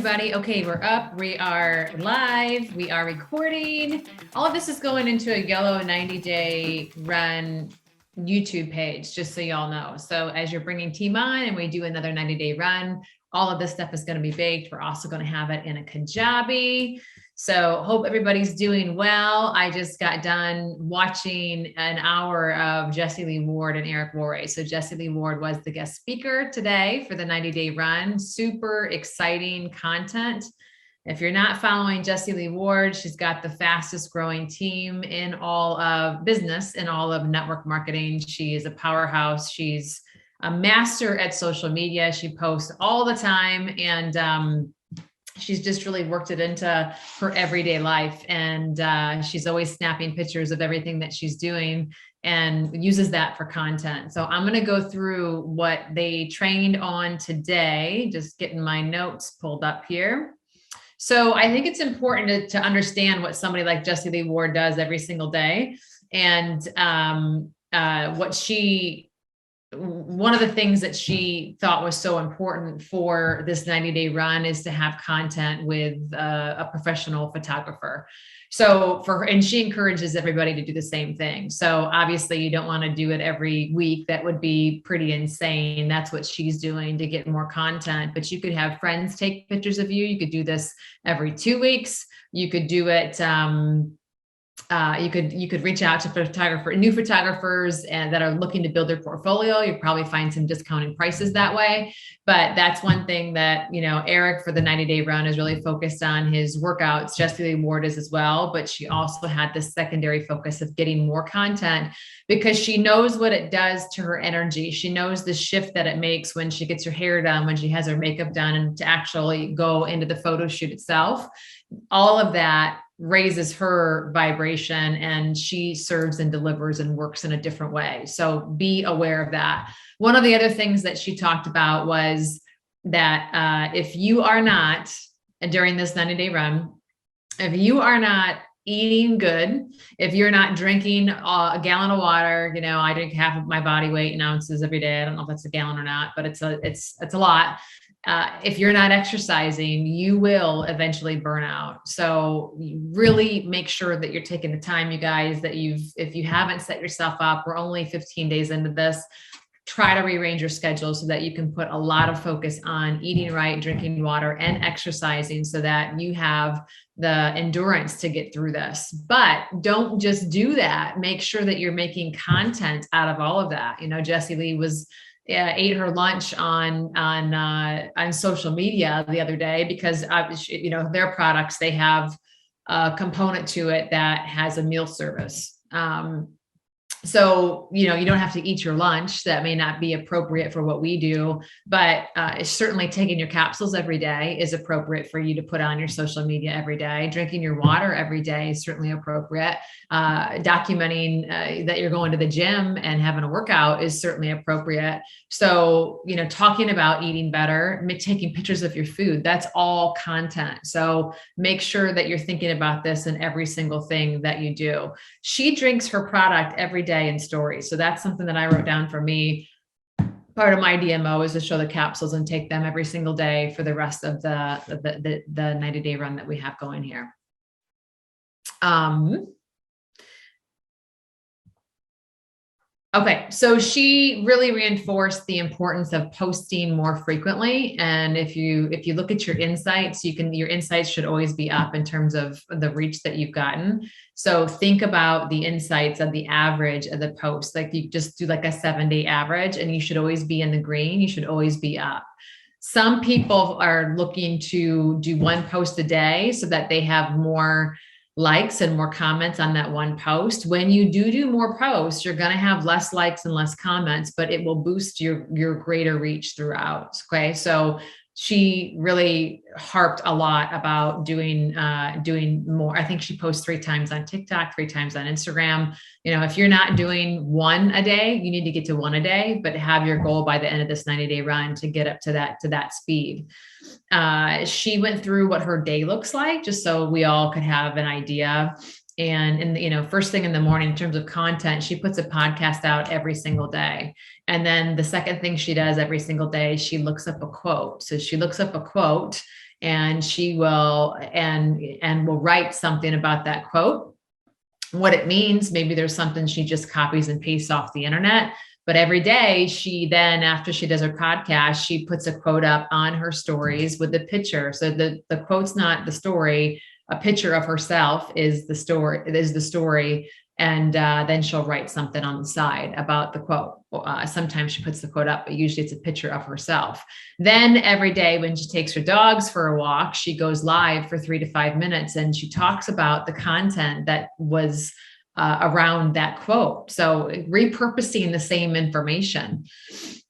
everybody. Okay, we're up. We are live. We are recording. All of this is going into a yellow 90-day run YouTube page, just so y'all know. So as you're bringing team on and we do another 90-day run, all of this stuff is going to be baked. We're also going to have it in a Kajabi. So hope everybody's doing well. I just got done watching an hour of Jessie Lee Ward and Eric Worre. So Jessie Lee Ward was the guest speaker today for the 90-day run. Super exciting content. If you're not following Jessie Lee Ward, she's got the fastest growing team in all of business, in all of network marketing. She is a powerhouse. She's a master at social media. She posts all the time, and she's just really worked it into her everyday life. And she's always snapping pictures of everything that she's doing and uses that for content. So I'm going to go through what they trained on today, just getting my notes pulled up here. So I think it's important to understand what somebody like Jessie Lee Ward does every single day. And one of the things that she thought was so important for this 90-day run is to have content with a professional photographer. So and she encourages everybody to do the same thing. So obviously you don't want to do it every week. That would be pretty insane. That's what she's doing to get more content, but you could have friends take pictures of you. You could do this every 2 weeks. You could do it, you could reach out to new photographers and that are looking to build their portfolio. You'll probably find some discounted prices that way. But that's one thing that, Eric for the 90-day run is really focused on his workouts. Jessie Lee Ward is as well, but she also had this secondary focus of getting more content because she knows what it does to her energy. She knows the shift that it makes when she gets her hair done, when she has her makeup done, and to actually go into the photo shoot itself. All of that raises her vibration, and she serves and delivers and works in a different way. So be aware of that. One of the other things that she talked about was that if you are not, during this 90-day run, if you are not eating good, if you're not drinking a gallon of water, I drink half of my body weight in ounces every day. I don't know if that's a gallon or not, but it's a lot. If you're not exercising, you will eventually burn out. So you really make sure that you're taking the time, you guys, that if you haven't set yourself up, we're only 15 days into this, try to rearrange your schedule so that you can put a lot of focus on eating right, drinking water, and exercising so that you have the endurance to get through this. But don't just do that. Make sure that you're making content out of all of that. Jessie Lee ate her lunch on social media the other day because their products, they have a component to it that has a meal service. So, you don't have to eat your lunch. That may not be appropriate for what we do, but certainly taking your capsules every day is appropriate for you to put on your social media every day. Drinking your water every day is certainly appropriate. Documenting that you're going to the gym and having a workout is certainly appropriate. So, talking about eating better, taking pictures of your food, that's all content. So make sure that you're thinking about this in every single thing that you do. She drinks her product every day in stories. So that's something that I wrote down for me. Part of my DMO is to show the capsules and take them every single day for the rest of the 90-day run that we have going here. Okay, so she really reinforced the importance of posting more frequently. And if you look at your insights, your insights should always be up in terms of the reach that you've gotten. So think about the insights of the average of the post. Like you just do like a 7-day average, and you should always be in the green. You should always be up. Some people are looking to do one post a day so that they have more likes and more comments on that one post. When you do more posts, you're going to have less likes and less comments, but it will boost your greater reach throughout. Okay. So she really harped a lot about doing more. I think she posts 3 times on TikTok, 3 times on Instagram. If you're not doing 1 a day, you need to get to 1 a day, but have your goal by the end of this 90-day run to get up to that speed. She went through what her day looks like, just so we all could have an idea. And first thing in the morning, in terms of content, she puts a podcast out every single day. And then the second thing she does every single day, she looks up a quote. So she looks up a quote and she will will write something about that quote, what it means. Maybe there's something she just copies and pastes off the internet. But every day, she then, after she does her podcast, she puts a quote up on her stories with the picture. So the quote's not the story. A picture of herself is the story. And then she'll write something on the side about the quote. Sometimes she puts the quote up, but usually it's a picture of herself. Then every day when she takes her dogs for a walk, she goes live for 3 to 5 minutes and she talks about the content that was around that quote. So repurposing the same information,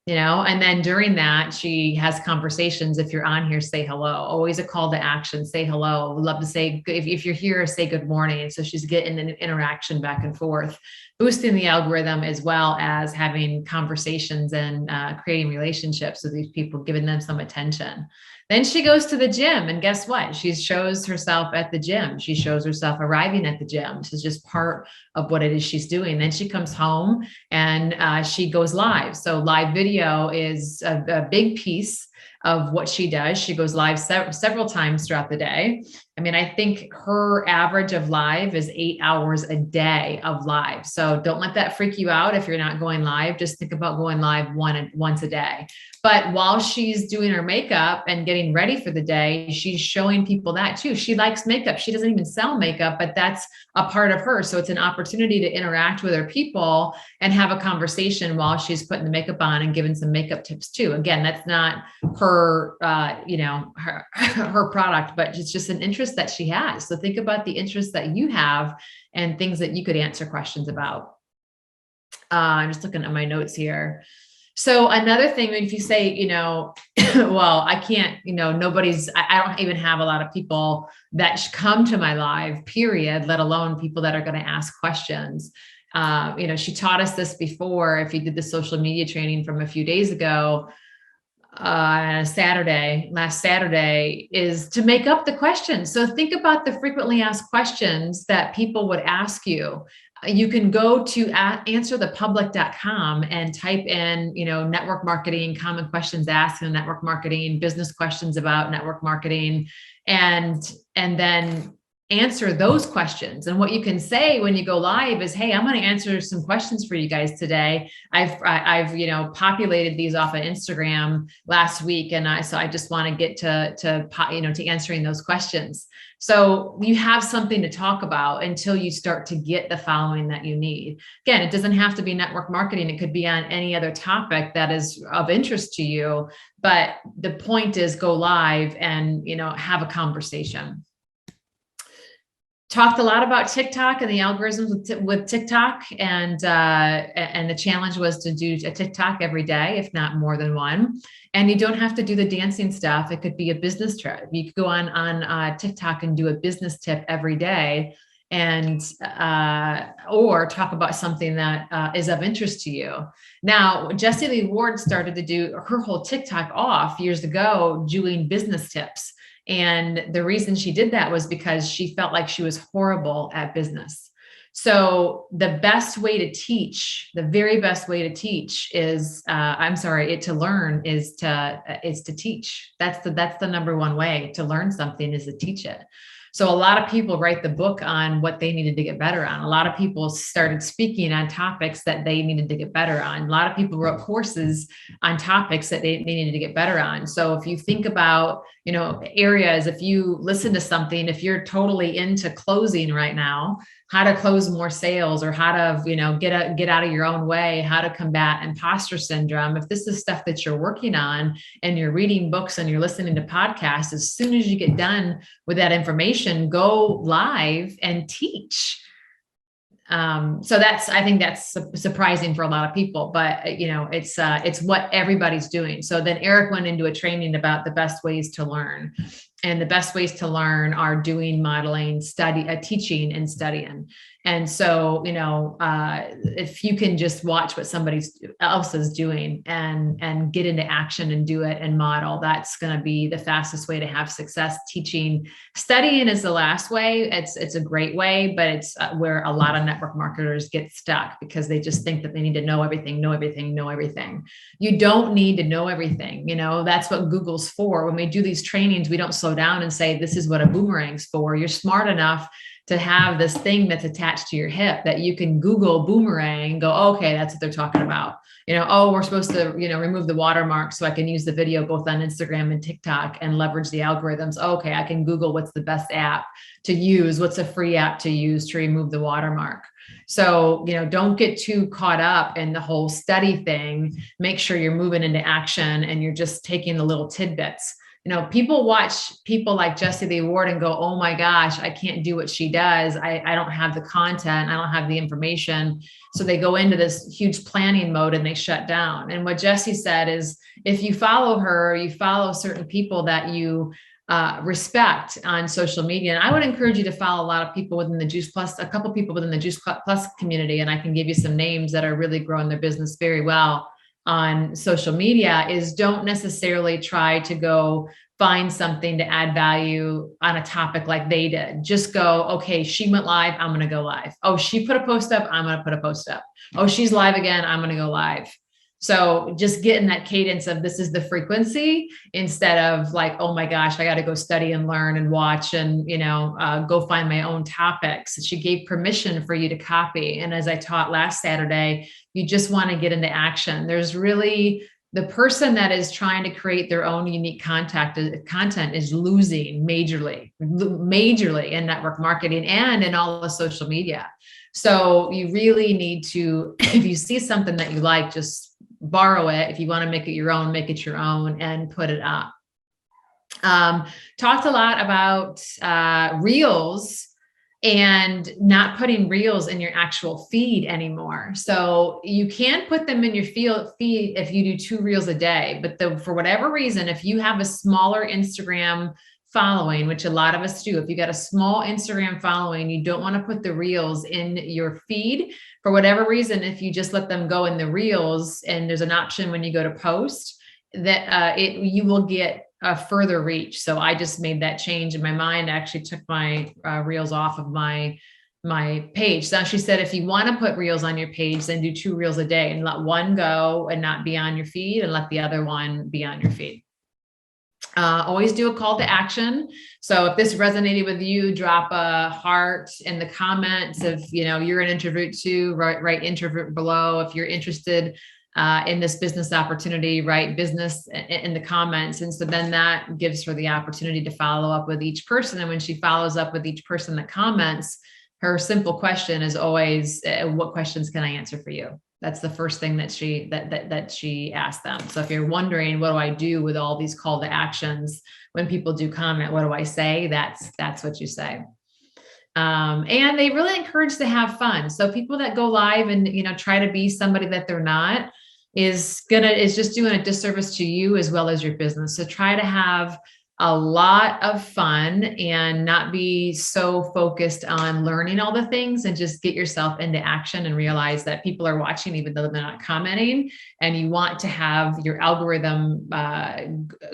and then during that, she has conversations. If you're on here, say hello. Always a call to action. Say hello. Would love to say, if you're here, say good morning. So she's getting an interaction back and forth, boosting the algorithm, as well as having conversations and creating relationships with these people, giving them some attention. Then she goes to the gym, and guess what? She shows herself at the gym. She shows herself arriving at the gym. This is just part of what it is she's doing. Then she comes home and she goes live. So live video is a big piece of what she does. She goes live several times throughout the day. I mean, I think her average of live is 8 hours a day of live. So don't let that freak you out if you're not going live. Just think about going live once a day. But while she's doing her makeup and getting ready for the day, she's showing people that too. She likes makeup. She doesn't even sell makeup, but that's a part of her. So it's an opportunity to interact with her people and have a conversation while she's putting the makeup on and giving some makeup tips too. Again, that's not her, her product, but it's just an interest that she has. So think about the interests that you have and things that you could answer questions about. I'm just looking at my notes here. So another thing, if you say, well, I can't, I don't even have a lot of people that come to my live, period, let alone people that are going to ask questions. She taught us this before. If you did the social media training from a few days ago, last Saturday, is to make up the questions. So think about the frequently asked questions that people would ask you. You can go to answerthepublic.com and type in, network marketing, common questions asked in network marketing, business questions about network marketing, and then answer those questions. And what you can say when you go live is, hey, I'm going to answer some questions for you guys today. I've populated these off of Instagram last week. And I just want to get to answering those questions. So you have something to talk about until you start to get the following that you need. Again, it doesn't have to be network marketing. It could be on any other topic that is of interest to you. But the point is, go live and, have a conversation. Talked a lot about TikTok and the algorithms with TikTok, and the challenge was to do a TikTok every day, if not more than one. And you don't have to do the dancing stuff. It could be a business trip. You could go on TikTok and do a business tip every day, and or talk about something that is of interest to you. Now, Jessie Lee Ward started to do her whole TikTok off years ago doing business tips. And the reason she did that was because she felt like she was horrible at business. So the best way to teach, the very best way to teach is, to learn is to teach. That's the number one way to learn something, is to teach it. So a lot of people write the book on what they needed to get better on. A lot of people started speaking on topics that they needed to get better on. A lot of people wrote courses on topics that they needed to get better on. So if you think about, areas, if you listen to something, if you're totally into closing right now, how to close more sales, or how to, get out of your own way, how to combat imposter syndrome. If this is stuff that you're working on and you're reading books and you're listening to podcasts, as soon as you get done with that information, go live and teach. So I think that's surprising for a lot of people, but it's what everybody's doing. So then Eric went into a training about the best ways to learn, and the best ways to learn are doing, modeling, teaching, and studying. And so, if you can just watch what somebody else is doing and get into action and do it and model, that's going to be the fastest way to have success teaching. Studying is the last way. It's a great way, but it's where a lot of network marketers get stuck, because they just think that they need to know everything. You don't need to know everything. That's what Google's for. When we do these trainings, we don't slow down and say, this is what a boomerang's for. You're smart enough to have this thing that's attached to your hip that you can Google boomerang and go, okay, that's what they're talking about. Oh, we're supposed to, remove the watermark so I can use the video both on Instagram and TikTok and leverage the algorithms. Okay, I can Google what's the best app to use, what's a free app to use to remove the watermark. So, don't get too caught up in the whole study thing. Make sure you're moving into action and you're just taking the little tidbits. People watch people like Jessie Lee Ward and go, oh my gosh, I can't do what she does. I don't have the content. I don't have the information. So they go into this huge planning mode and they shut down. And what Jessie said is, if you follow her, you follow certain people that you respect on social media. And I would encourage you to follow a lot of people within the Juice Plus, a couple people within the Juice Plus community. And I can give you some names that are really growing their business very well on social media. Is don't necessarily try to go find something to add value on a topic like they did. Just go, okay, she went live, I'm going to go live. Oh, she put a post up, I'm going to put a post up. Oh, she's live again, I'm going to go live. So just get in that cadence of this is the frequency, instead of like, oh my gosh, I got to go study and learn and watch and, go find my own topics. She gave permission for you to copy. And as I taught last Saturday, you just want to get into action. There's really the person that is trying to create their own unique content is losing majorly in network marketing and in all the social media. So you really need to, if you see something that you like, just borrow it. If you want to make it your own, make it your own and put it up. Talked a lot about reels and not putting reels in your actual feed anymore. So you can put them in your feed if you do 2 reels a day, but for whatever reason, if you have a smaller Instagram following, which a lot of us do, if you got a small Instagram following, you don't want to put the reels in your feed for whatever reason. If you just let them go in the reels, and there's an option when you go to post that you will get a further reach. So I just made that change in my mind. I actually took my reels off of my page. So she said, if you want to put reels on your page, then do 2 reels a day and let one go and not be on your feed, and let the other one be on your feed. Always do a call to action. So if this resonated with you, drop a heart in the comments. If you're an introvert too, write introvert below. If you're interested in this business opportunity, write business in the comments. And so then that gives her the opportunity to follow up with each person. And when she follows up with each person that comments, her simple question is always, what questions can I answer for you? That's the first thing that she asked them. So if you're wondering, what do I do with all these call to actions? When people do comment, what do I say? That's what you say. And they really encourage to have fun. So people that go live and, try to be somebody that they're not is just doing a disservice to you as well as your business. So try to have a lot of fun and not be so focused on learning all the things, and just get yourself into action and realize that people are watching even though they're not commenting, and you want to have your algorithm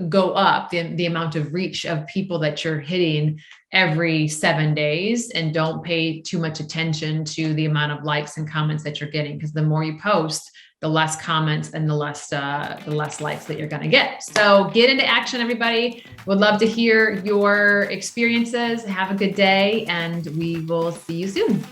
go up, the amount of reach of people that you're hitting every 7 days, and don't pay too much attention to the amount of likes and comments that you're getting, because the more you post, the less comments and the less likes that you're going to get. So get into action, everybody. Would love to hear your experiences. Have a good day, and we will see you soon.